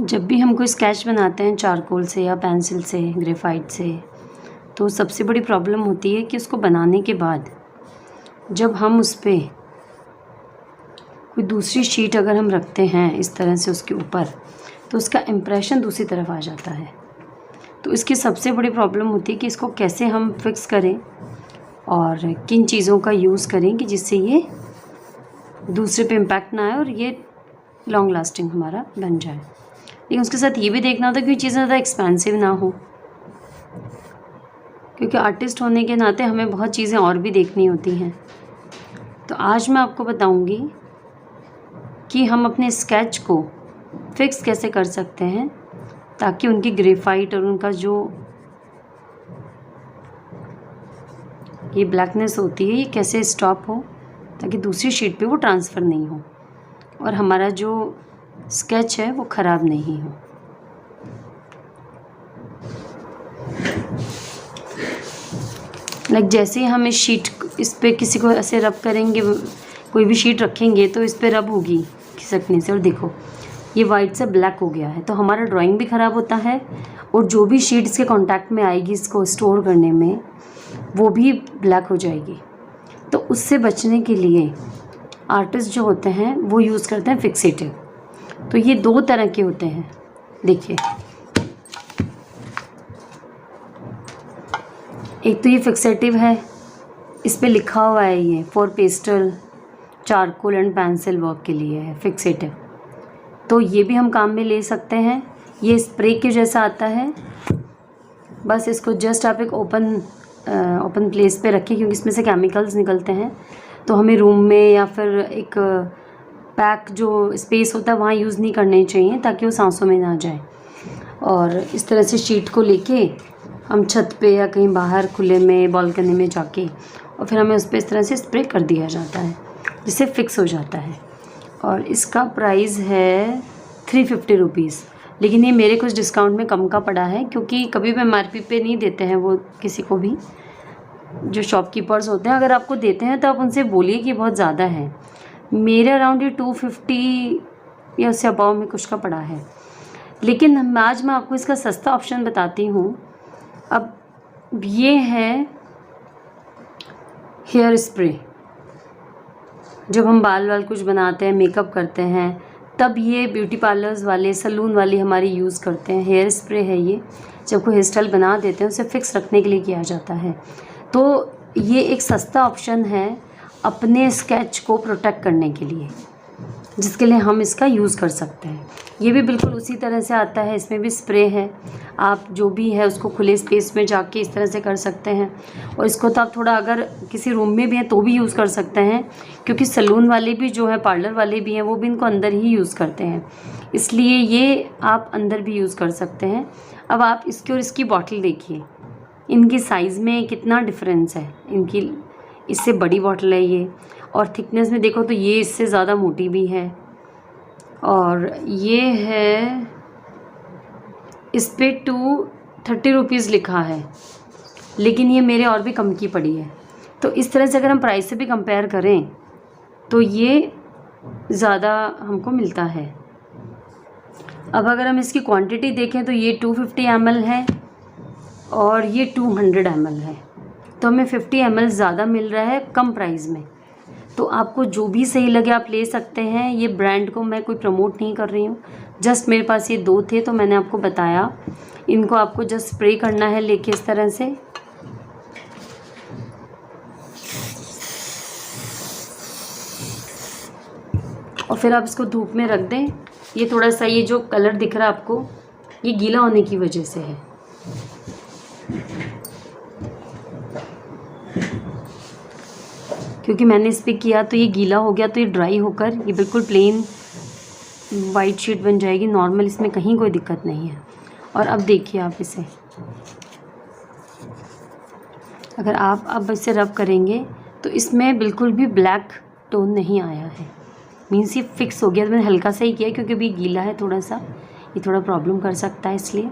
जब भी हम कोई स्केच बनाते हैं चारकोल से या पेंसिल से, ग्रेफाइट से, तो सबसे बड़ी प्रॉब्लम होती है कि उसको बनाने के बाद जब हम उस पे कोई दूसरी शीट अगर हम रखते हैं इस तरह से उसके ऊपर, तो उसका इम्प्रेशन दूसरी तरफ आ जाता है। तो इसकी सबसे बड़ी प्रॉब्लम होती है कि इसको कैसे हम फिक्स करें और किन चीज़ों का यूज़ करें कि जिससे ये दूसरे पे इम्पैक्ट ना आए और ये लॉन्ग लास्टिंग हमारा बन जाए। लेकिन उसके साथ ये भी देखना होता है कि चीज़ें ज़्यादा एक्सपेंसिव ना हो, क्योंकि आर्टिस्ट होने के नाते हमें बहुत चीज़ें और भी देखनी होती हैं। तो आज मैं आपको बताऊंगी कि हम अपने स्केच को फिक्स कैसे कर सकते हैं ताकि उनकी ग्रेफाइट और उनका जो ये ब्लैकनेस होती है ये कैसे स्टॉप हो, ताकि दूसरी शीट पे वो ट्रांसफ़र नहीं हो और हमारा जो स्केच है वो ख़राब नहीं हो। जैसे ही हम इस पे किसी को ऐसे रब करेंगे, कोई भी शीट रखेंगे तो इस पे रब होगी खिसकने से, और देखो ये वाइट से ब्लैक हो गया है, तो हमारा ड्राइंग भी ख़राब होता है और जो भी शीट इसके कांटेक्ट में आएगी इसको स्टोर करने में वो भी ब्लैक हो जाएगी। तो उससे बचने के लिए आर्टिस्ट जो होते हैं वो यूज़ करते हैं फिक्सेटिव। तो ये दो तरह के होते हैं, देखिए एक तो ये फिक्सेटिव है, इस पे लिखा हुआ है ये for pastel charcoal and pencil work के लिए है फिक्सेटिव। तो ये भी हम काम में ले सकते हैं। ये स्प्रे के जैसा आता है, बस इसको जस्ट आप एक ओपन प्लेस पे रखें, क्योंकि इसमें से केमिकल्स निकलते हैं, तो हमें रूम में या फिर एक पैक जो स्पेस होता है वहाँ यूज़ नहीं करने चाहिए ताकि वो सांसों में ना जाए। और इस तरह से शीट को लेके हम छत पे या कहीं बाहर खुले में बालकनी में जाके और फिर हमें उस पर इस तरह से स्प्रे कर दिया जाता है जिससे फिक्स हो जाता है। और इसका प्राइस है 350 रुपीज़, लेकिन ये मेरे कुछ डिस्काउंट में कम का पड़ा है, क्योंकि कभी भी MRP पे नहीं देते हैं वो किसी को भी। जो शॉपकीपर्स होते हैं अगर आपको देते हैं तो आप उनसे बोलिए कि बहुत ज़्यादा है। मेरे अराउंड ये 250 या उससे अबाव में कुछ का पड़ा है, लेकिन आज मैं आपको इसका सस्ता ऑप्शन बताती हूँ। अब ये है हेयर स्प्रे। जब हम बाल कुछ बनाते हैं, मेकअप करते हैं, तब ये ब्यूटी पार्लर्स वाले, सलून वाले हमारी यूज़ करते हैं। हेयर स्प्रे है ये, जब कोई हेयर स्टाइल बना देते हैं उसे फिक्स रखने के लिए किया जाता है। तो ये एक सस्ता ऑप्शन है अपने स्केच को प्रोटेक्ट करने के लिए, जिसके लिए हम इसका यूज़ कर सकते हैं। ये भी बिल्कुल उसी तरह से आता है, इसमें भी स्प्रे है। आप जो भी है उसको खुले स्पेस में जाके इस तरह से कर सकते हैं, और इसको तो आप थोड़ा अगर किसी रूम में भी हैं तो भी यूज़ कर सकते हैं, क्योंकि सलून वाले भी जो है, पार्लर वाले भी हैं, वो भी इनको अंदर ही यूज़ करते हैं, इसलिए ये आप अंदर भी यूज़ कर सकते हैं। अब आप इसकी और इसकी बॉटल देखिए, इनकी साइज़ में कितना डिफरेंस है। इनकी इससे बड़ी बॉटल है ये, और थिकनेस में देखो तो ये इससे ज़्यादा मोटी भी है, और ये है इस पे 230 रुपीज़ लिखा है, लेकिन ये मेरे और भी कम की पड़ी है। तो इस तरह से अगर हम प्राइस से भी कंपेयर करें तो ये ज़्यादा हमको मिलता है। अब अगर हम इसकी क्वांटिटी देखें तो ये 250 ml है और ये 200 ml है, तो हमें 50 ml ज़्यादा मिल रहा है कम प्राइस में। तो आपको जो भी सही लगे आप ले सकते हैं। ये ब्रांड को मैं कोई प्रमोट नहीं कर रही हूँ, जस्ट मेरे पास ये दो थे तो मैंने आपको बताया। इनको आपको जस्ट स्प्रे करना है लेके इस तरह से, और फिर आप इसको धूप में रख दें। ये थोड़ा सा ये जो कलर दिख रहा है आपको, ये गीला होने की वजह से है। क्योंकि मैंने इस पर किया तो ये गीला हो गया, तो ये ड्राई होकर ये बिल्कुल प्लेन वाइट शीट बन जाएगी नॉर्मल, इसमें कहीं कोई दिक्कत नहीं है। और अब देखिए आप इसे, अगर आप अब इसे रब करेंगे तो इसमें बिल्कुल भी ब्लैक टोन नहीं आया है, मीन्स ये फिक्स हो गया। तो मैंने हल्का सा ही किया क्योंकि अभी गीला है थोड़ा सा, ये थोड़ा प्रॉब्लम कर सकता है इसलिए।